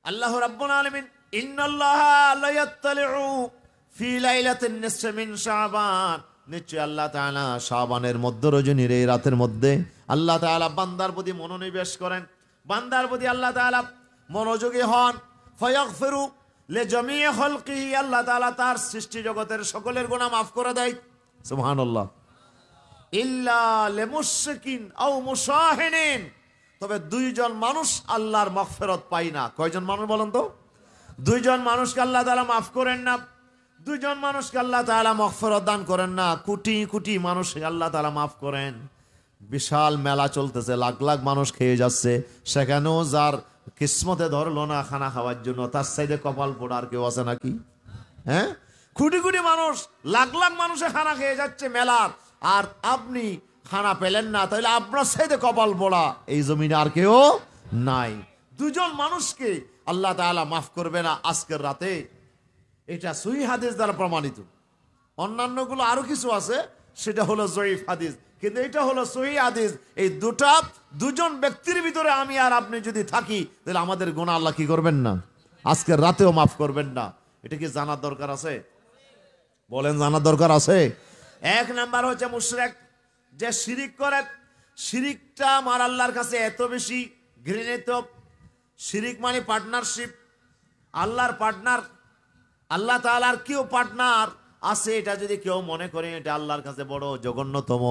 আল্লাহ রাব্বুল আলামিন ইন্নাল্লাহা লা ইয়াত্তালিউ ফি লাইলাতিন নিসফি মিন শাবান, নিশ্চয় আল্লাহ তাআলা শাবানের মধ্য রজনীর এই রাতের মধ্যে আল্লাহ তাআলা বান্দার প্রতি মনোনিবেশ করেন, বান্দার প্রতি আল্লাহ তাআলা মনোযোগী হন। ফায়াগফিরু লিজামিই খালকিহি, আল্লাহ তাআলা তার সৃষ্টি জগতের সকলের গুনাহ মাফ করে দেয়। সুবহানাল্লাহ। ইল্লা লিমুশরিকিন আও মুশাহিনিন, তবে দুইজন মানুষ আল্লাহর মাগফিরাত পায় না। কয়জন মানুষ বলেন তো? দুইজন মানুষকে আল্লাহ তাআলা মাফ করেন না, দুইজন মানুষকে আল্লাহ তাআলা মাগফিরাত দান করেন না। কোটি কোটি মানুষকে আল্লাহ তাআলা মাফ করেন। বিশাল মেলা চলতেছে, লাখ লাখ মানুষ খেয়ে যাচ্ছে, সেখানেও যার কিসমতে ধরলো না খানা খাওয়ার জন্য, তার সাইডে কপাল পোড়া আর কেউ আছে নাকি? হ্যাঁ, কোটি কোটি মানুষ, লাখ লাখ মানুষে খানা খেয়ে যাচ্ছে মেলার, আর আপনি খানা পেলেন না, তাহলে আপনার সাইডে কপাল পোড়া এই জমিনে আর কেউ নাই। দুজন মানুষকে আল্লাহ তাআলা মাফ করবে না আজকের রাতে, এটা সহিহ হাদিস দ্বারা প্রমাণিত। অন্যান্যগুলো আরো কিছু আছে, সেটা হলো জয়ীফ হাদিস, কিন্তু এটা হলো সহিহ হাদিস। এই দুজন ব্যক্তির ভিতরে আমি আর আপনি যদি থাকি, তাহলে আমাদের গুনাহ আল্লাহ কি করবেন না? আজকের রাতেও মাফ করবেন না। এটা কি জানার দরকার আছে? বলেন, জানার দরকার আছে? এক নাম্বার হচ্ছে মুশরিক, যে শিরিক করে। শিরিকটা আমার আল্লাহর কাছে এত বেশি ঘৃণিত। শিরিক মানে পার্টনারশিপ, আল্লাহর পার্টনার, আল্লাহ তাআলার কেউ পার্টনার আছে, এটা যদি কেউ মনে করে, এটা আল্লাহর কাছে বড় জঘন্যতম।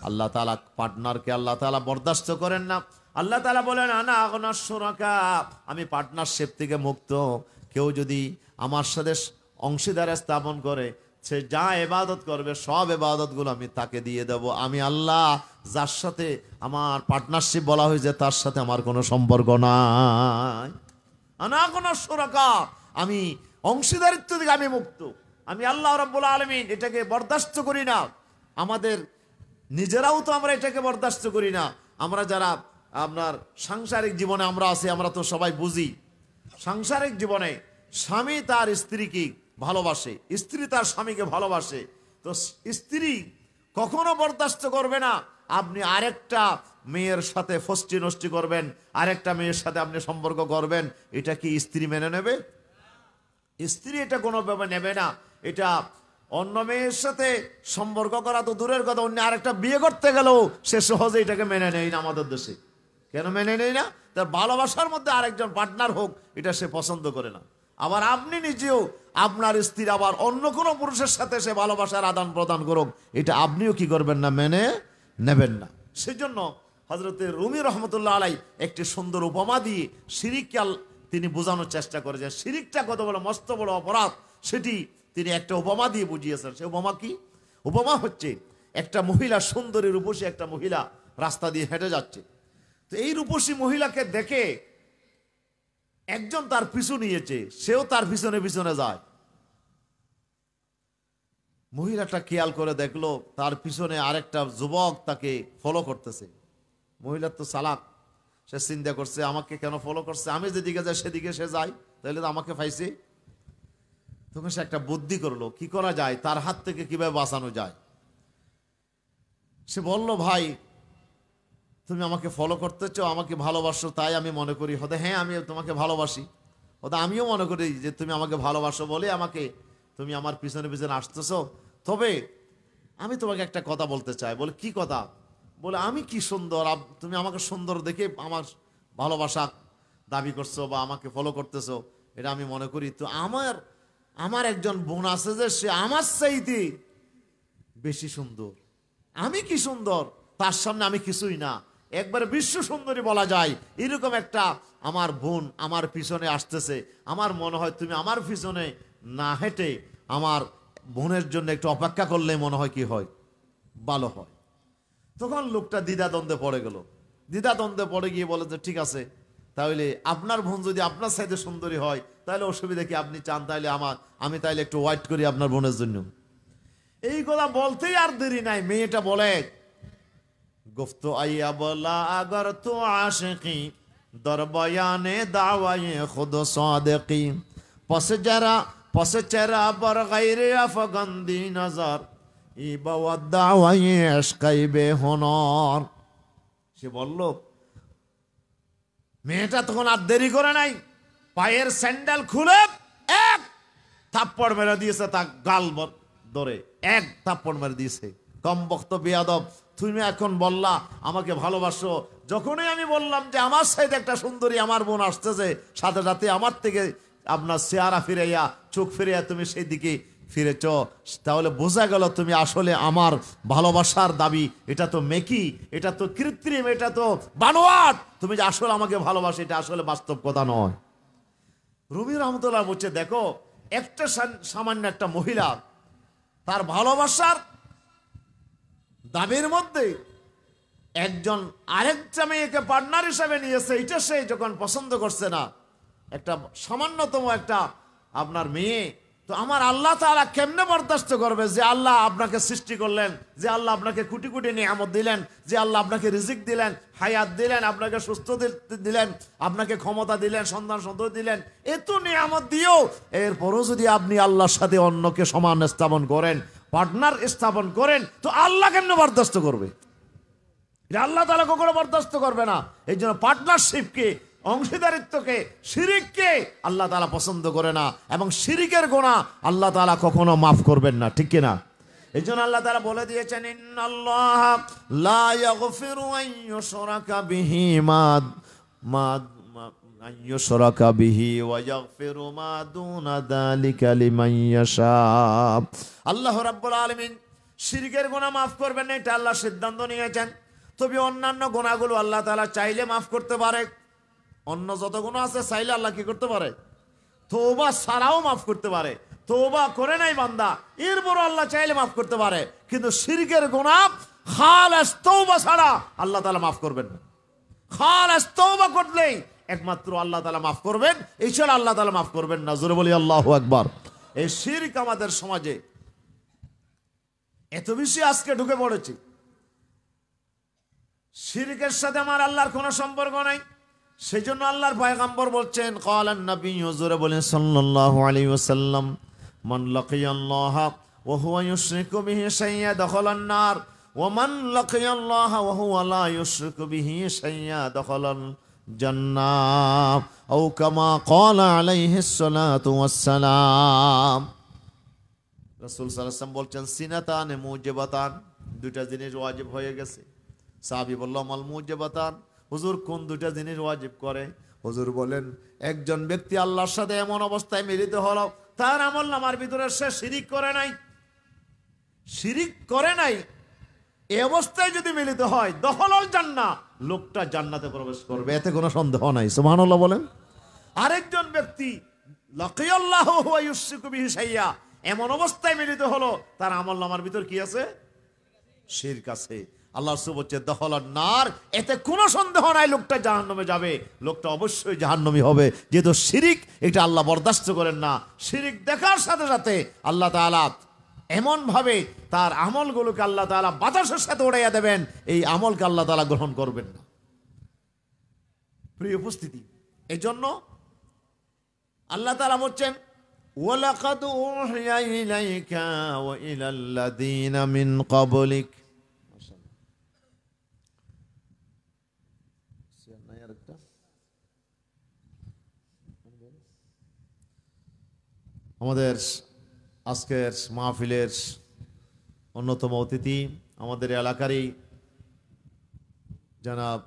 আল্লাহ তাআলা পার্টনারকে আল্লাহ তাআলা বরদাস্ত করেন না। আল্লাহ তাআলা বলেন, আনা আগনাস শুরাকা, আমি পার্টনারশিপ থেকে মুক্ত। কেউ যদি আমার সাথে অংশীদার স্থাপন করে, সে যা ইবাদত করবে সব ইবাদতগুলো আমি তাকে দিয়ে দেব। আমি আল্লাহ যার সাথে আমার পার্টনারশিপ বলা হয়েছে, তার সাথে আমার কোনো সম্পর্ক নাই। আনা আগনাস শুরাকা, আমি অংশীদারিত্ব থেকে আমি মুক্ত। আমি আল্লাহ রাব্বুল আলামিন এটাকে বরদাস্ত করি না। আমাদের নিজেরাও তো আমরা এটাকে বরদাস্ত করি না। আমরা যারা আপনার সাংসারিক জীবনে আমরা আছি, আমরা তো সবাই বুঝি, সাংসারিক জীবনে স্বামী তার স্ত্রীকে ভালোবাসে, স্ত্রী তার স্বামীকে ভালোবাসে, তো স্ত্রী কখনো বরদাস্ত করবে না আপনি আরেকটা মেয়ের সাথে ফষ্টি নষ্টি করবেন, আরেকটা মেয়ের সাথে আপনি সম্পর্ক করবেন। এটা কি স্ত্রী মেনে নেবে? স্ত্রী এটা কোনোভাবে নেবে না। এটা অন্য মেয়ের সাথে সম্পর্ক করা তো দূরের কথা, অন্য আরেকটা বিয়ে করতে গেলেও সে সহজে এটাকে মেনে নেয় না আমাদের দেশে। কেন মেনে নেয় না? তার ভালোবাসার মধ্যে আরেকজন পার্টনার হোক, এটা সে পছন্দ করে না। আবার আপনি নিজেও আপনার স্ত্রী আবার অন্য কোনো পুরুষের সাথে সে ভালোবাসার আদান প্রদান করুক, এটা আপনিও কি করবেন না? মেনে নেবেন না। সেজন্য হযরতে রুমি রহমতুল্লাহ আলাই একটি সুন্দর উপমা দিয়ে শিরিককে তিনি বোঝানোর চেষ্টা করেছেন। শিরিকটা কত বড় মস্ত বড় অপরাধ, সেটি তিনি একটা উপমা দিয়ে বুঝিয়েছেন। সে উপমা কি? উপমা হচ্ছে, একটা মহিলা, সুন্দরী রূপসী একটা মহিলা রাস্তা দিয়ে হেঁটে যাচ্ছে। তো এই রূপসী মহিলাকে দেখে একজন তার পিছু নিয়েছে, সেও তার পিছনে পিছনে যায়। মহিলাটা খেয়াল করে দেখলো তার পিছনে আরেকটা যুবক তাকে ফলো করতেছে। মহিলা তো চালাক, সে চিন্তা করছে আমাকে কেন ফলো করছে, আমি যেদিকে যাই সেদিকে সে যায়, তাহলে তো আমাকে পাইছে। তখন সে একটা বুদ্ধি করলো, কি করা যায়, তার হাত থেকে কিভাবে বাঁচানো যায়। সে বলল, ভাই তুমি আমাকে ফলো করতেছো, আমাকে ভালোবাসো, তাই আমি মনে করি হতে হ্যাঁ আমি তোমাকে ভালোবাসি, হতে আমিও মনে করি যে তুমি আমাকে ভালোবাসো বলে আমাকে তুমি আমার পিছনে পিছনে আসতেছো। তবে আমি তোমাকে একটা কথা বলতে চাই। বলে, কি কথা? বলে, আমি কি সুন্দর, তুমি আমাকে সুন্দর দেখে আমার ভালোবাসা দাবি করছো বা আমাকে ফলো করতেছো, এটা আমি মনে করি। তো আমার একজন বোন আছে যে সে আমার চাইতে বেশি সুন্দর। আমি কি সুন্দর, তার সামনে আমি কিছুই না, একবারে বিশ্ব সুন্দরী বলা যায়। এরকম একটা আমার বোন আমার পিছনে আসতেছে, আমার মনে হয় তুমি আমার পিছনে না হেঁটে আমার বোনের জন্য একটু অপেক্ষা করলে মনে হয় কি হয়, ভালো হয়। তখন লোকটা দ্বিধাদ্বন্দ্বে পড়ে গেল। দ্বিধাদ্বন্দ্বে পড়ে গিয়ে বলে যে ঠিক আছে, তাহলে আপনার বোন যদি আপনার সাইডে সুন্দরী হয় তাহলে অসুবিধা কি, আপনি চান তাহলে আমি তাইলে একটু ওয়েট করি আপনার বোনের জন্য। এই কথা বলতেই আর দেরি নাই, মেয়েটা বলে, গুফতো আইয়া বলা আগর তো আশিকি দরবয়ানে দাওয়ায়ে খুদ সাদিকি পস চেরা বর গায়রে আফগন্দি নজর ই বাওয়াদ দাওয়ায়ে ইশকাই বেহুনর। সে বলল, মেয়েটা তখন আর দেরি করে নাই, পায়ের স্যান্ডেল খুলে এক থাপ্পড় মেরে দিয়েছে, তা গাল ধরে এক থাপ্পড় মেরে দিয়েছে। কম বক্ত বেয়াদব, তুমি এখন বললা আমাকে ভালোবাসো, যখনই আমি বললাম যে আমার সাথে একটা সুন্দরী আমার বোন আসতেছে, সাথে সাথে আমার থেকে আপনার চেহারা ফিরাইয়া চোখ ফিরাইয়া তুমি সেই দিকে ফিরেছ, তাহলে বোঝা গেল তুমি আসলে আমার ভালোবাসার দাবি এটা তো মেকি, এটা তো কৃত্রিম, এটা তো বানোয়াট। তুমি যে আসলে আমাকে ভালোবাসো এটা আসলে বাস্তব কথা নয়। রুমি রহমতুল্লাহ বলছে, দেখো একটা সামান্য একটা মহিলা তার ভালোবাসার দাবির মধ্যে একজন আরেকটা মেয়েকে পার্টনার হিসাবে নিয়েছে, এটা সে যখন পছন্দ করছে না, একটা সামান্যতম একটা আপনার মেয়ে, তো আমার আল্লাহ তাআলা কেমনে বরদাস্ত করবে যে আল্লাহ আপনাকে সৃষ্টি করলেন, যে আল্লাহ আপনাকে কোটি কোটি নিয়ামত দিলেন, যে আল্লাহ আপনাকে রিজিক দিলেন, হায়াত দিলেন, আপনাকে সুস্থ দিলেন, আপনাকে ক্ষমতা দিলেন, সন্তান সন্ততি দিলেন, এত নিয়ামত দিয়েও এরপরও যদি আপনি আল্লাহর সাথে অন্যকে সমান স্থাপন করেন, পার্টনার স্থাপন করেন, তো আল্লাহ কেমনে বরদাস্ত করবে? আল্লাহ তাআলা কখনো বরদাস্ত করবে না। এই জন্য পার্টনারশিপকে, অংশীদারিত্বকে, শিরিককে আল্লাহ তাআলা পছন্দ করে না, এবং শিরিকের গুনাহ আল্লাহ তাআলা কখনো মাফ করবেন না, ঠিক কিনা? এই জন্য আল্লাহ তাআলা বলে দিয়েছেন, ইন্নাল্লাহা লা ইয়াগফিরু আন ইউশরাকা বিহি আন বিহি ওয়া ইয়াগফিরু মা দুনা যালিকা লিমান ইয়াশা। আল্লাহ রাব্বুল আলামিন শিরকের গুনাহ মাফ করবেন না, এটা আল্লাহ সিদ্ধান্ত নিয়েছেন। তবে অন্যান্য গুনাহগুলো আল্লাহ তাআলা চাইলে মাফ করতে পারে। অন্য যত গুনাহ আছে চাইলে আল্লাহ কি করতে পারে? তওবা ছাড়াও মাফ করতে পারে। তওবা করে নাই বান্দা, এরপর আল্লাহ চাইলে মাফ করতে পারে, কিন্তু শিরকের গুনাহ খালাস তওবা ছাড়া আল্লাহ তাআলা মাফ করবেন না। খালাস তওবা করলেই একমাত্র আল্লাহ তাআলা মাফ করবেন, এছাড়া আল্লাহ তাআলা মাফ করবেন না। জোরে বলি আল্লাহু আকবার। এই শিরক আমাদের সমাজে এত বেশি আজকে ঢুকে পড়েছে, শিরকের সাথে আমার আল্লাহর কোনো সম্পর্ক নাই। সেই জন্য আল্লাহর পয়গম্বর বলছেন, ক্বালান নবী, হুজুরে বলেন সাল্লাল্লাহু আলাইহি ওয়াসাল্লাম, মান লাকিয়াল্লাহা ওয়া হুয়া ইউশরিকু বিহি শাইয়্যা দাখালান নার ওয়া মান লাকিয়াল্লাহা ওয়া হুয়া লা ইউশরিকু বিহি শাইয়্যা দাখালাল জান্নাহ আও কামা ক্বালা আলাইহিস সালাতু ওয়াস সালাম। রাসূল সাল্লাল্লাহু আলাইহি ওয়াসাল্লাম বলছেন, সিনাতানে মুজিবাতান, দুইটা জিনিস ওয়াজিব হয়ে গেছে। সাহাবী বলল, মাল মুজিবাতান, হুজুর কোন দুইটা জিনিস ওয়াজিব করে? হুজুর বলেন, একজন ব্যক্তি আল্লাহর সাথে এমন অবস্থায় মিলিত হলো, তার আমল নামার ভিতরে সে শিরিক করে নাই, শিরিক করে নাই, এই অবস্থায় যদি মিলিত হয়, দখলল জান্নাহ, লোকটা জান্নাতে প্রবেশ করবে, এতে কোনো সন্দেহ নাই। সুবহানাল্লাহ বলেন। আরেকজন ব্যক্তি লাকিয়াল্লাহু ওয়া ইউশরিকু বিহি শাইয়্যা, এমন অবস্থায় মিলিত হলো, তার আমল নামার ভিতর কি আছে? শিরক আছে। আল্লাহ রাসূল বলছে দখলান নার, এতে কোনো সন্দেহ নাই লোকটা জাহান্নামে যাবে, লোকটা অবশ্যই জাহান্নামী হবে, যেহেতু শিরিক এটা আল্লাহ বরদাস্ত করেন না। শিরিক দেখার সাথে সাথে আল্লাহ তাআলা এমন ভাবে তার আমলগুলোকে আল্লাহ তাআলা বাতাসের সাথে উড়াইয়া দেবেন, এই আমলকে আল্লাহ তাআলা গ্রহণ করবেন না। প্রিয় উপস্থিতি, এই জন্য আল্লাহ তাআলা বলছেন, ওয়ালাকাদ উহিয়া ইলাইকা ওয়া ইলাল্লাযীনা মিন ক্বাবলিক। আমাদের আজকের মাহফিলের অন্যতম অতিথি, আমাদের এলাকারই জনাব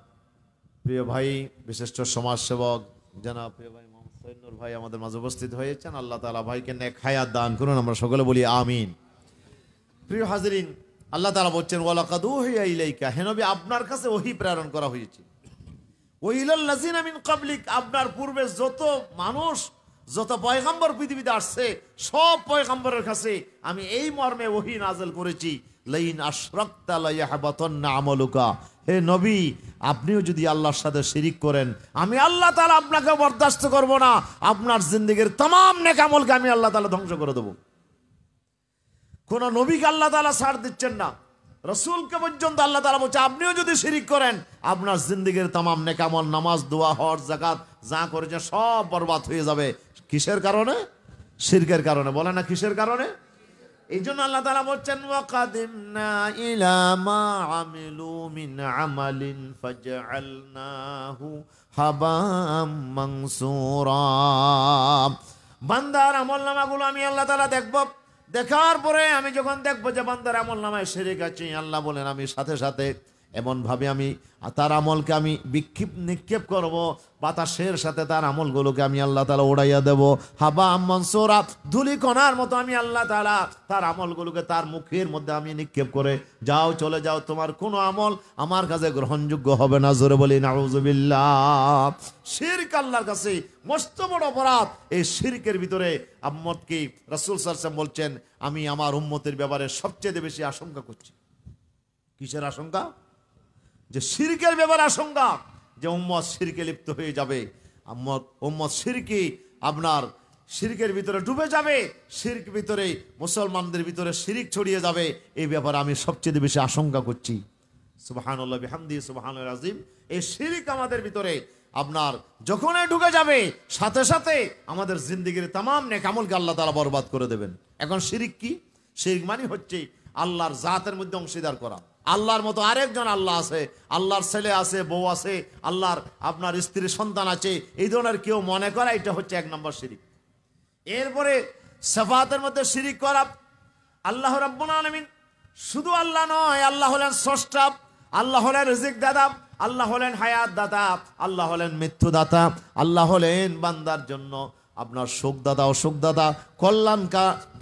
প্রিয় ভাই, বিশিষ্ট সমাজসেবক জনাব প্রিয় ভাই মোহাম্মদ সৈয়দ ভাই আমাদের মাঝে উপস্থিত হয়েছেন। আল্লাহ তাআলা ভাইকে নেক হায়াত দান করুন, আমরা সকলে বলি আমিন। প্রিয় হাজিরিন, আল্লাহ তাআলা বলছেন, ওয়ালাকাদ উহিয়া ইলাইকা, হে নবী আপনার কাছে ওহী প্রেরণ করা হয়েছে, ওয়া ইলাল্লাযিনা মিন ক্বাবলিক, আপনার পূর্বে যত মানুষ, যত পয়গম্বর পৃথিবীতে আসছে, সব পয়গম্বরের কাছে আমি এই মর্মে ওহী নাযিল করেছি, লাইন আশরাকতা লা ইয়াহবাতান্না আমালুকা, হে নবী আপনিও যদি আল্লাহর সাথে শিরিক করেন, আমি আল্লাহ তাআলা আপনাকে বরদাস্ত করব না, আপনার জিন্দেগীর तमाम নেক আমলকে আমি আল্লাহ তাআলা ধ্বংস করে দেব। কোন নবীকে আল্লাহ তাআলা ছাড় দিচ্ছেন না, রাসূলকে পর্যন্ত আল্লাহ তাআলা বলছে আপনিও যদি শিরিক করেন, আপনার জিন্দেগীর तमाम নেক আমল, নামাজ, দোয়া, হজ, যাকাত যা করেছেন সব বরবাদ হয়ে যাবে। কিসের কারণে? শিরকের কারণে। বলে না কিসের কারণে? এই জন্য আল্লাহ তাআলা বলছেন ওয়াকাদিমনা ইলা মা আমিলু মিন আমালিন ফাজআলনাহু হাবাম মানসুরা। বান্দার আমলনামাগুলো আমি আল্লাহ তাআলা দেখব, দেখার পরে আমি যখন দেখবো যে বান্দার আমলনামায় শিরক আছে, আল্লাহ বলেন আমি সাথে সাথে এমন ভাবে আমি তার আমলকে আমি নিক্ষেপ করব, বাতাসের সাথে তার আমলগুলোকে আমি আল্লাহ তাআলা উড়াইয়া দেব হাবা মানসুরা, ধুলি কণার মতো আমি আল্লাহ তাআলা তার আমলগুলোকে তার মুখের মধ্যে আমি নিক্ষেপ করে যাও চলে যাও, তোমার কোনো আমল আমার কাছে গ্রহণযোগ্য হবে না। জোরে বলি নাউজুবিল্লাহ। শিরক আল্লাহর কাছে মস্ত বড় অপরাধ। এই শিরকের ভিতরে আম্মত কি রাসূল সাল্লাল্লাহু আলাইহি ওয়াসাল্লাম বলছেন আমি আমার উম্মতের ব্যাপারে সবচেয়ে বেশি আশঙ্কা করছি। কিসের আশঙ্কা? যে শিরকের ব্যাপারে আশঙ্কা, যে উম্মত শিরকে লিপ্ত হয়ে যাবে, উম্মত শিরকি আপনার শিরকের ভিতরে ডুবে যাবে, শিরক ভিতরে মুসলমানদের ভিতরে শিরক ছড়িয়ে যাবে, এই ব্যাপারে আমি সবচেয়ে বেশি আশঙ্কা করছি। সুবহানাল্লাহ বিহামদিহি সুবহানাল আযীম। এই শিরক আমাদের ভিতরে আপনার যখনই ঢুকে যাবে সাথে সাথে আমাদের জিন্দেগির তামাম নেক আমলকে আল্লাহ তাআলা বরবাদ করে দেবেন। এখন শিরক কি? শিরক মানে হচ্ছে আল্লাহর জাতের মধ্যে অংশীদার করা। আল্লাহর মতো আরেকজন আল্লাহ আছে, আল্লাহর ছেলে আছে, বউ আছে, আল্লাহর আপনার স্ত্রী সন্তান আছে, এই ধরনের কেউ মনে করা, এটা হচ্ছে এক নম্বর শিরক। এরপরে সিফাতের মধ্যে শিরক করা। আল্লাহ রাব্বুল আলামিন শুধু আল্লাহ নয়, আল্লাহ হলেন স্রষ্টা, আল্লাহ হলেন রিজিক দাতা, আল্লাহ হলেন হায়াত দাতা, আল্লাহ হলেন মৃত্যু দাতা, আল্লাহ হলেন বান্দার জন্য আপনার সুখ দাতা, অসুখ দাতা, কল্যাণ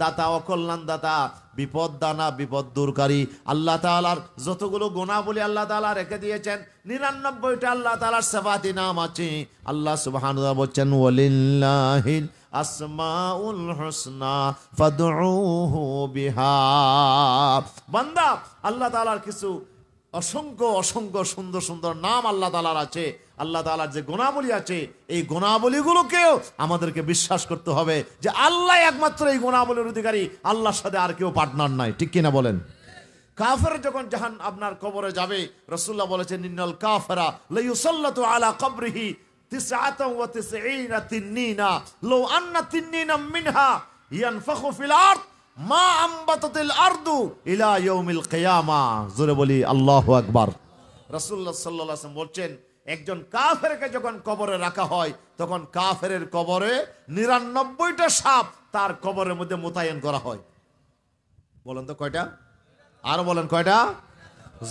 দাতা, অকল্যাণ দাতা, বিপদ দানা, বিপদ দূরকারী। আল্লাহ তাআলার যতগুলো গুণাবলী আল্লাহ তাআলা রেখে দিয়েছেন, 99টা আল্লাহ তাআলার সিফাতি নাম আছে। আল্লাহ সুবহানাহু ওয়া তাআলা বলেন ওয়ালিল্লাহিল আসমাউল হুসনা ফাদউহু বিহা। বান্দা আল্লাহ তাআলার কিছু অসংখ্য অসংখ্য সুন্দর সুন্দর নাম আল্লাহ তাআলার আছে, আল্লাহ তাআলার যে গুণাবলী আছে, এই গুণাবলীগুলোকেও আমাদেরকে বিশ্বাস করতে হবে যে আল্লাহ একমাত্র এই গুণাবলীর অধিকারী, আল্লাহর সাথে আর কেউ পার্টনার নাই। ঠিক কিনা বলেন? কাফের যখন জাহান আপনার কবরে যাবে, রাসূলুল্লাহ বলেছেন ইন্নাল কাফিরা লা ইউসাল্লাতু আলা কবরিহি 99 তিন্নিনা লাউ আন্না তিন্নিনা মিনহা ইয়ানফাখু ফিল আরদ মা আম্বাতাতিল আরদু ইলা ইয়াউমিল কিয়ামা। জোরে বলি আল্লাহু আকবার। রাসূলুল্লাহ সাল্লাল্লাহু আলাইহি ওয়াসাল্লাম বলছেন একজন কাফেরকে যখন কবরে রাখা হয়, তখন কাফেরের কবরে 99টা সাপ তার কবরের মধ্যে মোতায়েন করা হয়। বলেন তো কয়টা? আর বলেন কয়টা?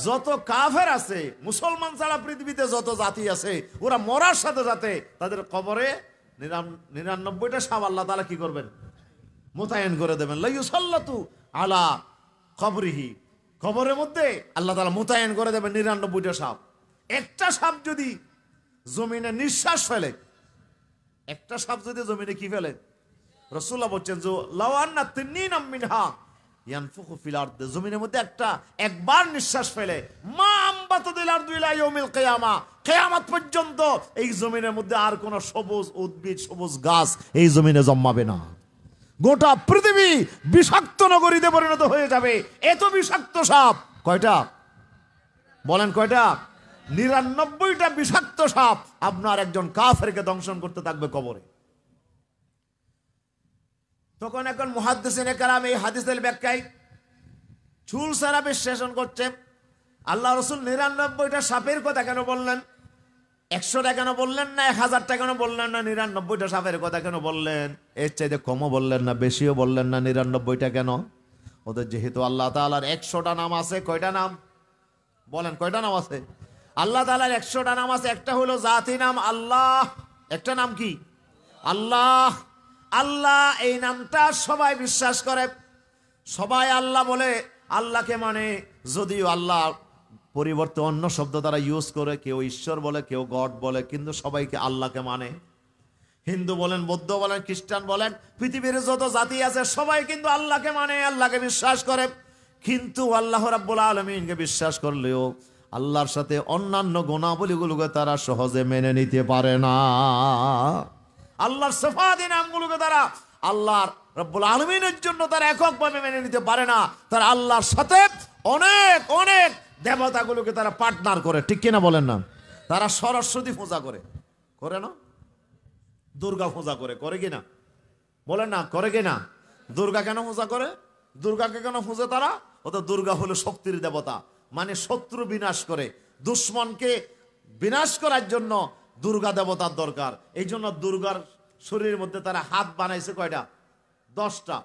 যত কাফের আছে, মুসলমান ছাড়া পৃথিবীতে যত জাতি আছে, ওরা মরার সাথে সাথে তাদের কবরে 99টা সাপ আল্লাহ তাআলা কি করবেন? মোতায়েন করে দেবেন। লা ইউসাল্লাতু আলা কবরিহি, কবরের মধ্যে আল্লাহ তাআলা মোতায়েন করে দেবেন 99টা সাপ। একটা সাপ যদি জমিনে নিঃশ্বাস ফেলে, একটা সাপ যদি জমিনে কি ফেলে, রাসূলুল্লাহ বলছেন যে লাউ আন্না তিন্নিনা মিনহা ইয়ানফুখু ফিল আরদ, জমিনের মধ্যে একবার নিঃশ্বাস ফেলে মা আম্বাতাতিল আরদু ইলা ইয়াউমিল কিয়ামা, কিয়ামত পর্যন্ত এই জমিনের মধ্যে আর কোন সবুজ উদ্ভিদ, সবুজ গাছ এই জমিনে জন্মাবে না। গোটা পৃথিবী বিষাক্ত নগরীতে পরিণত হয়ে যাবে। এত বিষাক্ত সাপ কয়টা? বলেন কয়টা? 99টা বিষাক্ত সাপ আপনার একজন কাফেরকে দংশন করতে থাকবে কবরে। তখন এখন মুহাদ্দিসিনে কেরাম এই হাদিসের ব্যাখ্যায় চুল সারা বিশ্লেষণ করছে, আল্লাহ রাসূল 99টা সাপের কথা কেন বললেন? 100টা কেন বললেন না? 1000টা কেন বললেন না? 99টা সাপের কথা কেন বললেন? এর চাইতে কমও বললেন না, বেশিও বললেন না। 99টা কেন? ওদের যেহেতু আল্লাহ তাআলার 100টা নাম আছে। কয়টা নাম? বলেন কয়টা নাম আছে? আল্লাহ তাআলার 100টা নাম আছে। একটা হলো জাতি নাম আল্লাহ, একটা নাম কি? আল্লাহ। আল্লাহ এই নামটা সবাই বিশ্বাস করে, সবাই আল্লাহ বলে, আল্লাহকে মানে। যদিও আল্লাহ পরিবর্তে অন্য শব্দ তারা ইউজ করে, কেউ ঈশ্বর বলে, কেউ গড বলে, কিন্তু সবাইকে আল্লাহকে মানে। হিন্দু বলেন, বৌদ্ধ বলেন, খ্রিস্টান বলেন, পৃথিবীর যত জাতি আছে সবাই কিন্তু আল্লাহকে মানে, আল্লাহকে বিশ্বাস করে। কিন্তু আল্লাহ রাব্বুল আলামিনকে বিশ্বাস করলেও আল্লাহর সাথে অন্যান্য গুণাবলীগুলোকে তারা সহজে মেনে নিতে পারে না। আল্লাহর সিফাতি নামগুলোকে তারা আল্লাহর রাব্বুল আলামিনের জন্য তারা এককভাবে মেনে নিতে পারে না। তারা আল্লাহর সাথে অনেক অনেক দেবতাগুলোকে তারা পার্টনার করে। ঠিক কিনা বলেন না? তারা সরস্বতী পূজা করে, করে না? দুর্গা পূজা করে, করে কিনা? বলেন না, করে কিনা? দুর্গা কেন পূজা করে? দুর্গাকে কেন পুজো তারা? ও তো দুর্গা হলো শক্তির দেবতা, মানে শত্রু বিনাশ করে, দুশ্মনকে বিনাশ করার জন্য দুর্গা দেবতার দরকার। এই জন্য দুর্গার শরীরের মধ্যে তারা হাত বানাইছে কয়টা? 10টা।